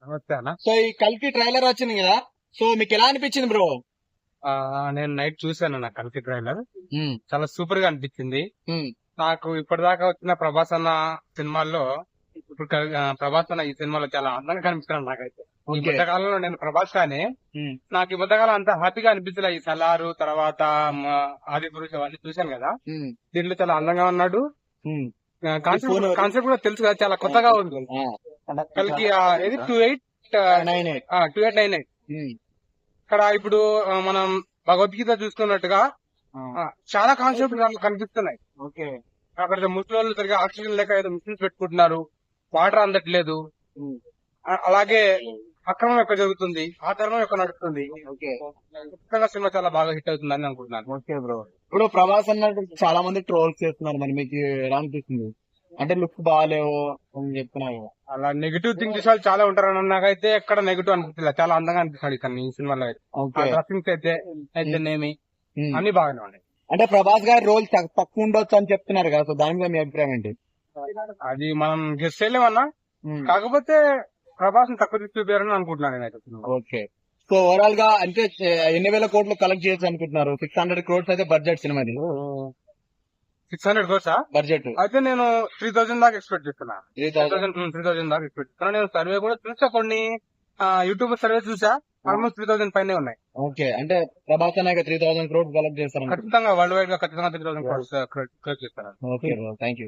నమస్తే అన్న. సో ఈ కల్కి ట్రైలర్ వచ్చింది కదా, సో మీకు ఎలా అనిపించింది బ్రో? నేను నైట్ చూసాను నా కల్కి ట్రైలర్. చాలా సూపర్ గా అనిపించింది నాకు. ఇప్పటిదాకా వచ్చిన ప్రభాస్ అన్న సినిమాల్లో ఇప్పుడు ప్రభాస్ అన్న ఈ సినిమాలో చాలా అందంగా కనిపిస్తున్నాడు నాకైతే. ఈ మధ్యకాలంలో నేను ప్రభాస్ కానీ నాకు ఈ మధ్యకాలం అంత హ్యాపీగా అనిపించలే. ఈ సలారు తర్వాత ఆది పురుష్ అవన్నీ చూశాను కదా, దీంట్లో చాలా అందంగా ఉన్నాడు. కాన్సెప్ట్ కూడా తెలుసు కదా, చాలా కొత్తగా ఉంది. కల్కి 2898 ఇక్కడ ఇప్పుడు మనం భగవద్గీత చూసుకున్నట్టుగా చాలా కాన్సెప్ట్ కనిపిస్తున్నాయి. అక్కడ ముస్లింలు సరిగా ఆక్సిజన్ లేక ఏదో మిషన్స్ పెట్టుకుంటున్నారు, వాటర్ అందట్లేదు, అలాగే అక్రమం ఎక్కువ జరుగుతుంది, ఆ ధర్మం ఎక్కువ నడుస్తుంది. సినిమా చాలా బాగా హిట్ అవుతుందని అనుకుంటున్నాను. ఓకే బ్రో, ఇప్పుడు ప్రభాస్ అన్నట్టు చాలా మంది ట్రోల్స్ చేస్తున్నారు, మరి మీకు ఎలా అనిపిస్తుంది? అంటే లుక్ బాగాలేవు అని చెప్తున్నారు. అలా నెగిటివ్ థింగ్ చేసే వాళ్ళు చాలా ఉంటారు. నాకైతే ఎక్కడ నెగిటివ్ అనిపిస్తుంది, చాలా అందంగా అనిపిస్తాడు ఇక్కడ ఈ సినిమాలో అయితే. డ్రెస్సింగ్స్ అయితేనేమి అన్ని బాగానే ఉన్నాయి. అంటే ప్రభాస్ గారి రోల్ తక్కువ ఉండొచ్చు అని చెప్తున్నారు కదా, సో దాని మీద మీ అభిప్రాయం ఏంటి? అది మనం గెస్ట్ చేయలేమన్నా, కాకపోతే ప్రభాస్ తక్కువ చూపారని అనుకుంటున్నాను నేనైతే. ఓకే, సో ఓవరాల్ గా అంటే ఎన్ని వేల కోట్లు కలెక్ట్ చేయొచ్చు అనుకుంటున్నారు? 600 crores అయితే బడ్జెట్ సినిమాది. 600 crores బడ్జెట్ అయితే నేను 3000 దాకా ఎక్స్పెక్ట్ చేస్తున్నా. 3000 దాకా ఎక్స్పెక్ట్ చేస్తున్నా. నేను సర్వే కూడా చూసా, కొన్ని యూట్యూబ్ సర్వే చూసా, ఆల్మోస్ట్ 3000 పైనే ఉన్నాయి. ఓకే, అంటే ప్రభాస్ అనే 3000 crores కలెక్ట్ చేస్తారు ఖచ్చితంగా, వరల్డ్ వైడ్ గా ఖచ్చితంగా 3000 crores కలెక్ట్ చేస్తారు. Okay, thank you.